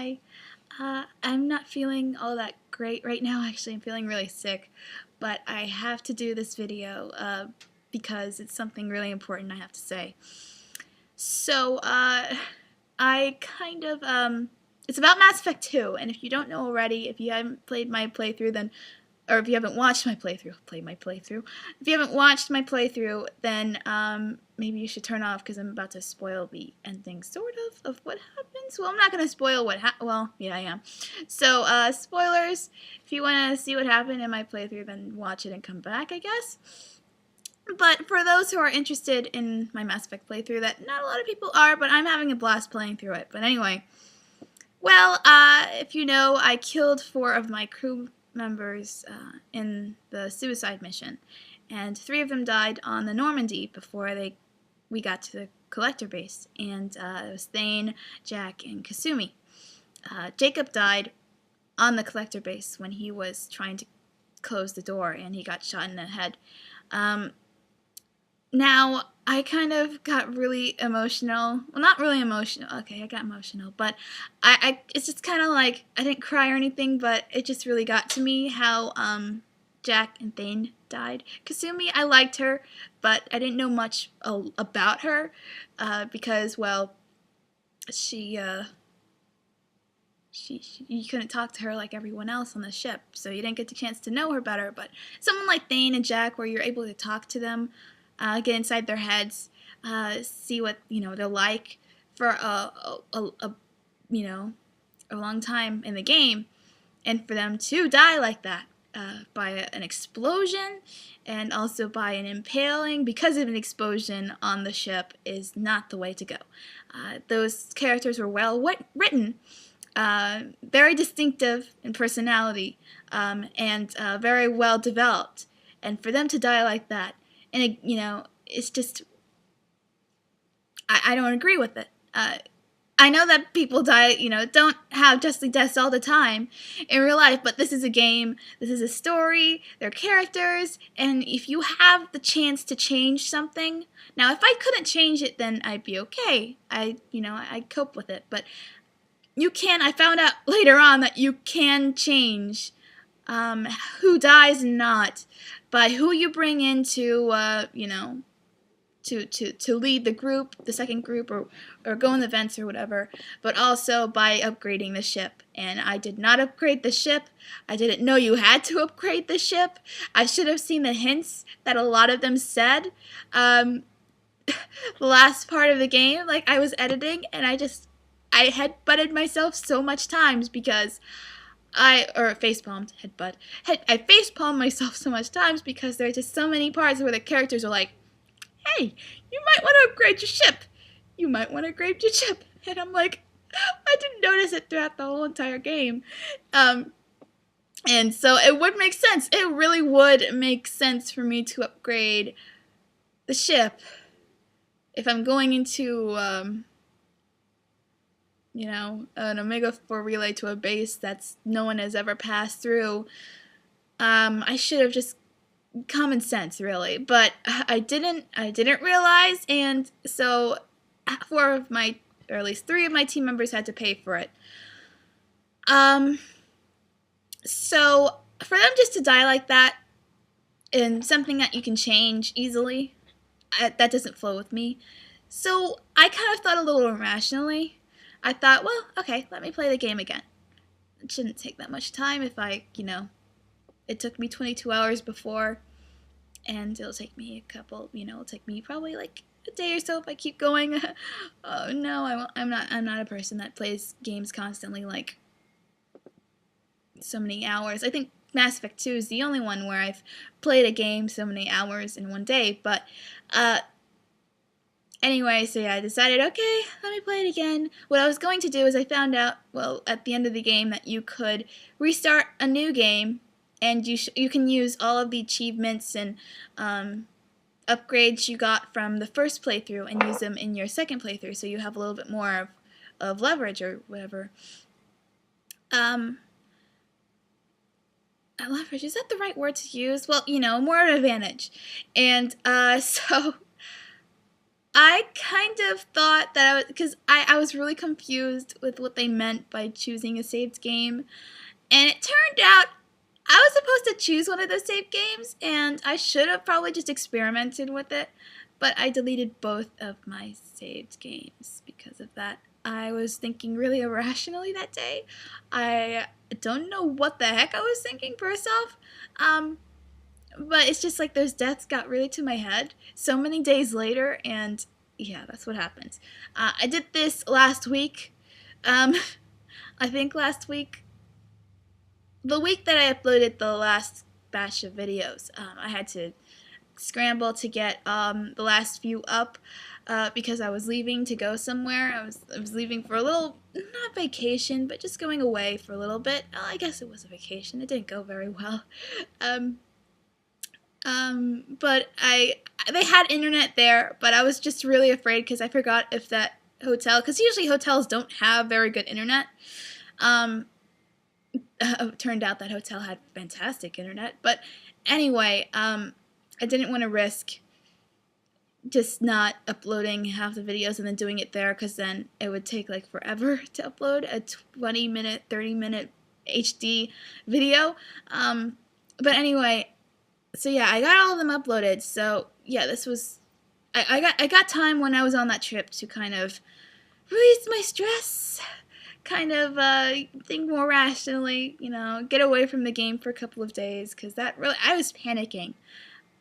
Hi. I'm not feeling all that great right now. Actually, I'm feeling really sick, but I have to do this video because it's something really important I have to say. So, I kind of, it's about Mass Effect 2, and if you don't know already, if you haven't played my playthrough, then or if you haven't watched my playthrough, if you haven't watched my playthrough, then maybe you should turn off because I'm about to spoil the ending, sort of what happens. Well, I'm not going to spoil well, yeah, I am. So, spoilers, if you want to see what happened in my playthrough, then watch it and come back, I guess. But for those who are interested in my Mass Effect playthrough, that not a lot of people are, but I'm having a blast playing through it. But anyway, well, if you know, I killed 4 of my crew members in the suicide mission, and 3 of them died on the Normandy before we got to the collector base, and it was Thane, Jack, and Kasumi. Jacob died on the collector base when he was trying to close the door, and he got shot in the head. Now, I kind of got really emotional. Well, not really emotional. Okay, I got emotional, but it's just kind of like, I didn't cry or anything, but it just really got to me how, Jack and Thane died. Kasumi, I liked her, but I didn't know much about her, because, well, you couldn't talk to her like everyone else on the ship, so you didn't get the chance to know her better, but someone like Thane and Jack, where you're able to talk to them, get inside their heads, see what, they're like for a long time in the game, and for them to die like that, by an explosion, and also by an impaling because of an explosion on the ship, is not the way to go. Those characters were well written, very distinctive in personality, and very well developed, and for them to die like that, and it's just, I don't agree with it. I know that people die, don't have justly deaths all the time in real life, but this is a game, this is a story, they're characters, and if you have the chance to change something, now if I couldn't change it, then I'd be okay. I'd cope with it, but you can, I found out later on that you can change who dies and not by who you bring into, to lead the group, the second group, or go in the vents or whatever, but also by upgrading the ship. And I did not upgrade the ship. I didn't know you had to upgrade the ship. I should have seen the hints that a lot of them said. The last part of the game, like, I was editing, and I headbutted myself so much times because I facepalmed myself so much times because there are just so many parts where the characters are like, hey, you might want to upgrade your ship. You might want to upgrade your ship. And I'm like, I didn't notice it throughout the whole entire game. And so it would make sense. It really would make sense for me to upgrade the ship if I'm going into, an Omega 4 relay to a base that's no one has ever passed through. I should have just common sense, really, but I didn't realize, and so 4 of my, or at least 3 of my team members had to pay for it. So for them just to die like that, and something that you can change easily, that doesn't flow with me. So I kind of thought a little irrationally. I thought, well, okay, let me play the game again. It shouldn't take that much time if it took me 22 hours before, and it'll take me it'll take me probably like a day or so if I keep going. Oh no, I'm not a person that plays games constantly, like, so many hours. I think Mass Effect 2 is the only one where I've played a game so many hours in one day, but anyway, so yeah, I decided, okay, let me play it again. What I was going to do is I found out, well, at the end of the game, that you could restart a new game, and you can use all of the achievements and upgrades you got from the first playthrough and use them in your second playthrough, so you have a little bit more of leverage or whatever. Leverage, is that the right word to use? Well, more advantage. And so I kind of thought that because I was really confused with what they meant by choosing a saved game, and it turned out I was supposed to choose one of those saved games, and I should have probably just experimented with it, but I deleted both of my saved games because of that. I was thinking really irrationally that day. I don't know what the heck I was thinking first off, but it's just like those deaths got really to my head so many days later, and yeah, that's what happens. I did this last week. Um, I think last week, the week that I uploaded the last batch of videos, I had to scramble to get the last few up because I was leaving to go somewhere. I was leaving for a little, not vacation, but just going away for a little bit. I guess it was a vacation. It didn't go very well. But they had internet there, but I was just really afraid because I forgot if that hotel, because usually hotels don't have very good internet. It turned out that hotel had fantastic internet, but anyway, I didn't want to risk just not uploading half the videos and then doing it there, because then it would take like forever to upload a 20-minute, 30-minute HD video. But anyway, so yeah, I got all of them uploaded. So yeah, this was I got time when I was on that trip to kind of release my stress, kind of think more rationally, get away from the game for a couple of days, because that really, I was panicking.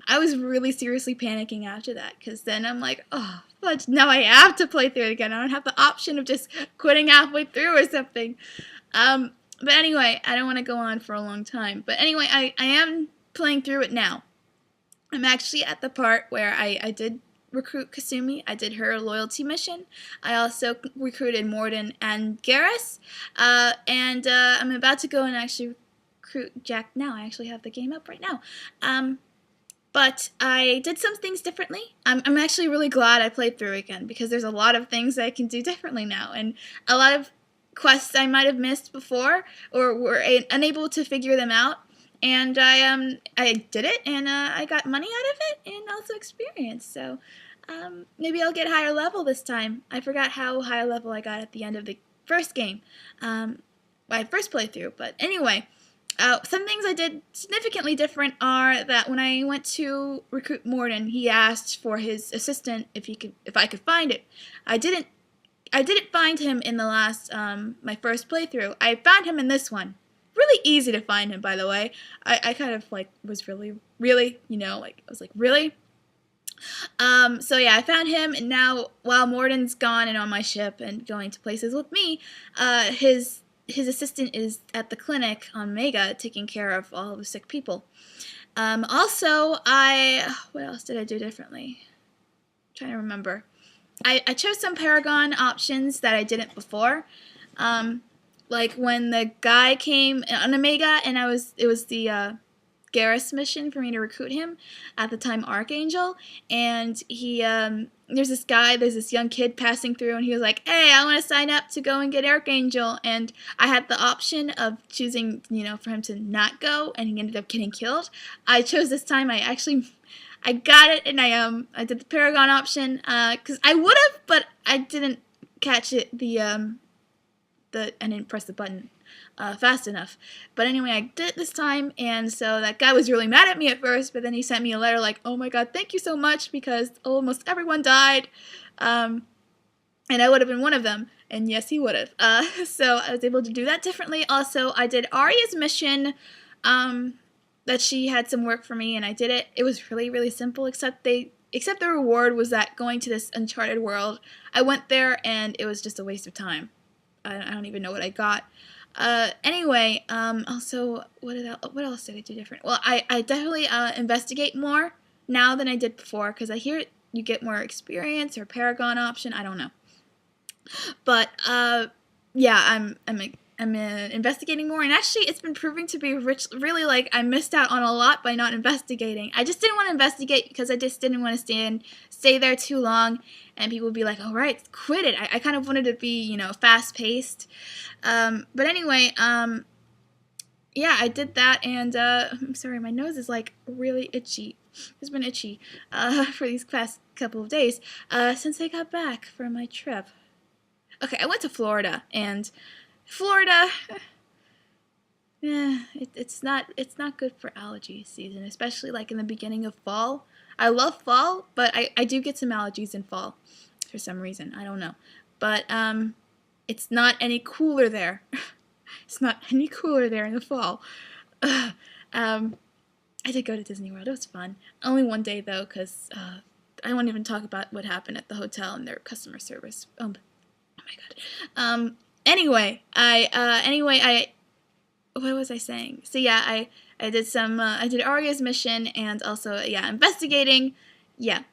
I was really seriously panicking after that, because then I'm like, oh, fudge, now I have to play through it again. I don't have the option of just quitting halfway through or something. But anyway, I don't want to go on for a long time. But anyway, I am playing through it now. I'm actually at the part where I did recruit Kasumi. I did her loyalty mission. I also recruited Mordin and Garrus. And I'm about to go and actually recruit Jack now. I actually have the game up right now. But I did some things differently. I'm actually really glad I played through again, because there's a lot of things I can do differently now, and a lot of quests I might have missed before or were unable to figure them out. And I did it, and I got money out of it, and also experience. So maybe I'll get higher level this time. I forgot how high level I got at the end of the first game, my first playthrough. But anyway. Some things I did significantly different are that when I went to recruit Mordin, he asked for his assistant if I could find it. I didn't find him in the last my first playthrough. I found him in this one. Really easy to find him, by the way. I kind of like was really, like I was like, really? So yeah, I found him, and now while Mordin's gone and on my ship and going to places with me, his assistant is at the clinic on Mega taking care of all the sick people. Also, what else did I do differently? I'm trying to remember. I chose some Paragon options that I didn't before. Like when the guy came on Omega, and it was the Garrus mission for me to recruit him, at the time Archangel, and he there's this young kid passing through, and he was like, hey, I want to sign up to go and get Archangel, and I had the option of choosing, for him to not go, and he ended up getting killed. I chose this time. I got it, and I did the Paragon option, because I would have, but I didn't catch it, I didn't press the button fast enough. But anyway, I did it this time, and so that guy was really mad at me at first, but then he sent me a letter like, oh my god, thank you so much, because almost everyone died, and I would have been one of them, and yes, he would have. So I was able to do that differently. Also, I did Arya's mission, that she had some work for me, and I did it. It was really, really simple, except the reward was that going to this uncharted world, I went there, and it was just a waste of time. I don't even know what I got. Anyway, also, what else did I do different? Well, I definitely investigate more now than I did before, because I hear you get more experience, or Paragon option, I don't know. But, yeah, I'm investigating more, and actually it's been proving to be really, like, I missed out on a lot by not investigating. I just didn't want to investigate because I just didn't want to stay there too long, and people would be like, all right, quit it. I kind of wanted to be, fast-paced. But anyway, yeah, I did that, and I'm sorry, my nose is, like, really itchy. It's been itchy for these past couple of days since I got back from my trip. Okay, I went to Florida, and Florida, it's not good for allergy season, especially like in the beginning of fall. I love fall, but I do get some allergies in fall for some reason. I don't know, but it's not any cooler there. It's not any cooler there in the fall. I did go to Disney World. It was fun. Only one day though, because I won't even talk about what happened at the hotel and their customer service. Oh my god. Anyway, what was I saying? So yeah, I did some, I did Arya's mission and also, yeah, investigating. Yeah,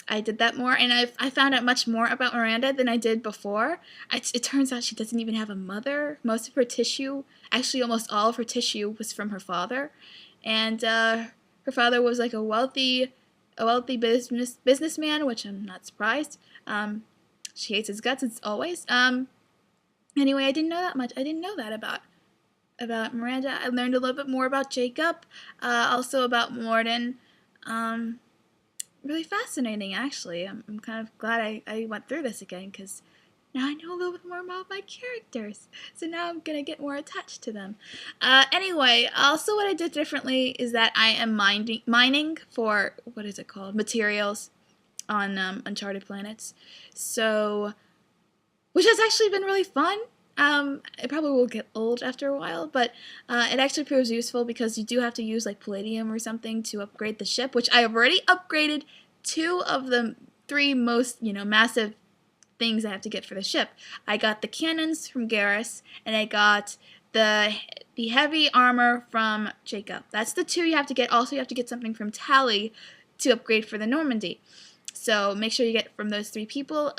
I did that more, and I found out much more about Miranda than I did before. It turns out she doesn't even have a mother. Most of her tissue, actually almost all of her tissue, was from her father. And her father was like a wealthy businessman, which I'm not surprised. She hates his guts as always. Anyway, I didn't know that much. I didn't know that about Miranda. I learned a little bit more about Jacob, also about Morden. Really fascinating, actually. I'm kind of glad I went through this again, because now I know a little bit more about my characters. So now I'm going to get more attached to them. Anyway, also what I did differently is that I am mining for, what is it called? Materials on Uncharted Planets. So, which has actually been really fun. It probably will get old after a while, but it actually proves useful because you do have to use like palladium or something to upgrade the ship, which I have already upgraded 2 of the 3 most, massive things I have to get for the ship. I got the cannons from Garrus, and I got the heavy armor from Jacob. That's the 2 you have to get. Also, you have to get something from Tally to upgrade for the Normandy. So make sure you get from those 3 people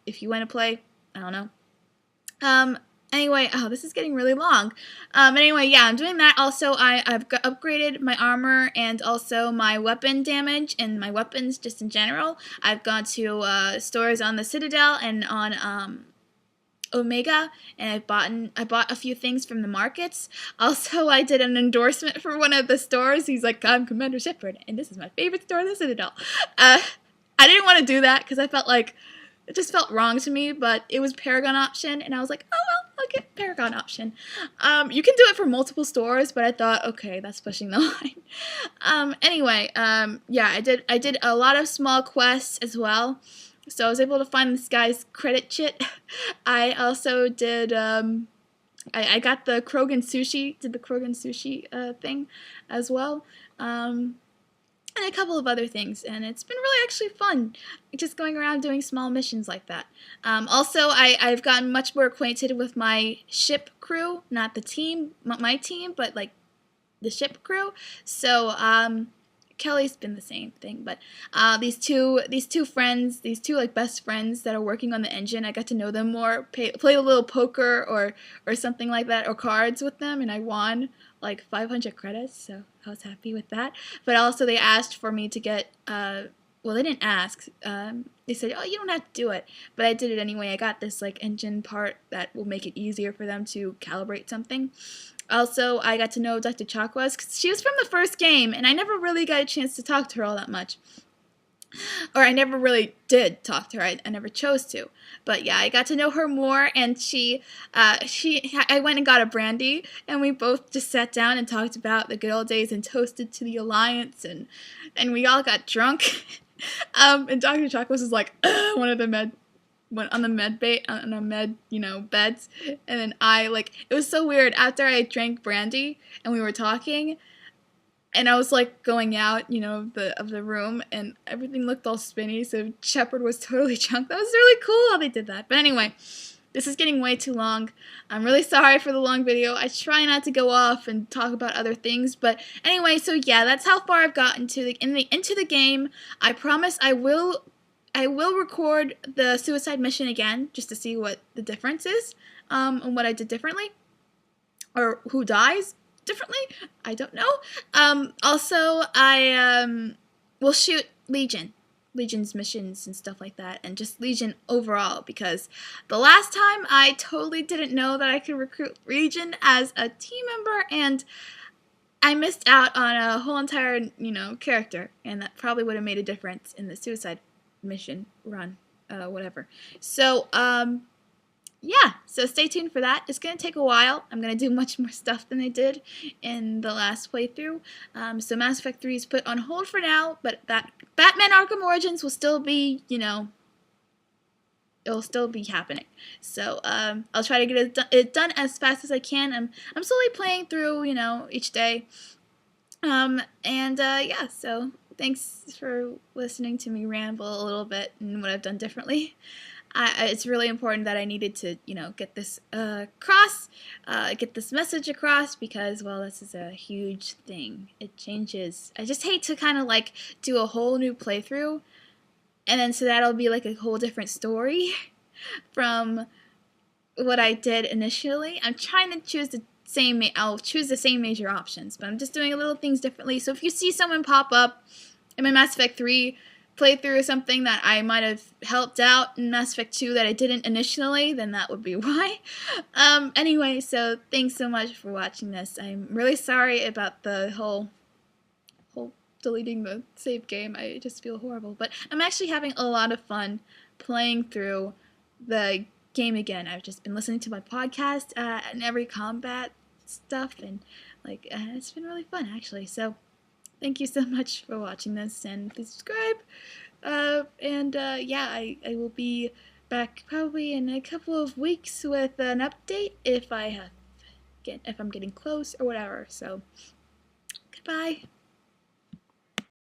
if you want to play. I don't know. Anyway, this is getting really long. Anyway, yeah, I'm doing that. Also, I've upgraded my armor and also my weapon damage and my weapons just in general. I've gone to stores on the Citadel and on Omega, and I bought a few things from the markets. Also, I did an endorsement for one of the stores. He's like, I'm Commander Shepard, and this is my favorite store in the Citadel. I didn't want to do that because I felt like it just felt wrong to me, but it was Paragon option, and I was like, oh well, I'll get Paragon option. You can do it for multiple stores, but I thought, okay, that's pushing the line. Anyway, yeah, I did a lot of small quests as well, so I was able to find this guy's credit chit. I also did, I got the Krogan sushi, thing as well. And a couple of other things, and it's been really actually fun just going around doing small missions like that. Also, I've gotten much more acquainted with my ship crew, not the team, my team, but like the ship crew. So Kelly's been the same thing, but these two friends, these 2 like best friends that are working on the engine, I got to know them more, play a little poker or something like that, or cards with them, and I won like 500 credits, so I was happy with that. But also they asked for me to get, well, they didn't ask, they said, oh, you don't have to do it, but I did it anyway. I got this like engine part that will make it easier for them to calibrate something. Also, I got to know Dr. Chakwas, because she was from the first game, and I never really got a chance to talk to her all that much. Or I never really did talk to her. I never chose to. But yeah, I got to know her more, and I went and got a brandy, and we both just sat down and talked about the good old days and toasted to the Alliance, and we all got drunk. And Dr. Chakwas was like, one of the med beds, and then it was so weird. After I drank brandy and we were talking, and I was like going out, of the room, and everything looked all spinny, so Shepard was totally drunk. That was really cool how they did that. But anyway, this is getting way too long. I'm really sorry for the long video. I try not to go off and talk about other things, but anyway, so yeah, that's how far I've gotten into the game. I promise I will record the suicide mission again, just to see what the difference is, and what I did differently, or who dies differently. I don't know. Also, I will shoot Legion's missions and stuff like that, and just Legion overall, because the last time I totally didn't know that I could recruit Legion as a team member, and I missed out on a whole entire, character, and that probably would have made a difference in the suicide mission run, whatever. So, yeah, so stay tuned for that. It's going to take a while. I'm going to do much more stuff than I did in the last playthrough. So Mass Effect 3 is put on hold for now, but that Batman Arkham Origins will still be, it'll still be happening. So I'll try to get it done as fast as I can. I'm slowly playing through, each day. Yeah, so thanks for listening to me ramble a little bit and what I've done differently. It's really important that I needed to, get this across, get this message across, because, well, this is a huge thing. It changes. I just hate to kind of like do a whole new playthrough, and then so that'll be like a whole different story from what I did initially. I'm trying to choose I'll choose the same major options, but I'm just doing little things differently. So if you see someone pop up in my Mass Effect 3 playthrough or something that I might have helped out in Mass Effect 2 that I didn't initially, then that would be why. Anyway, so thanks so much for watching this. I'm really sorry about the whole deleting the save game. I just feel horrible, but I'm actually having a lot of fun playing through the game again. I've just been listening to my podcast and every combat stuff, and like it's been really fun actually. So thank you so much for watching this, and please subscribe. Yeah, I will be back probably in a couple of weeks with an update if I'm getting close or whatever. So goodbye.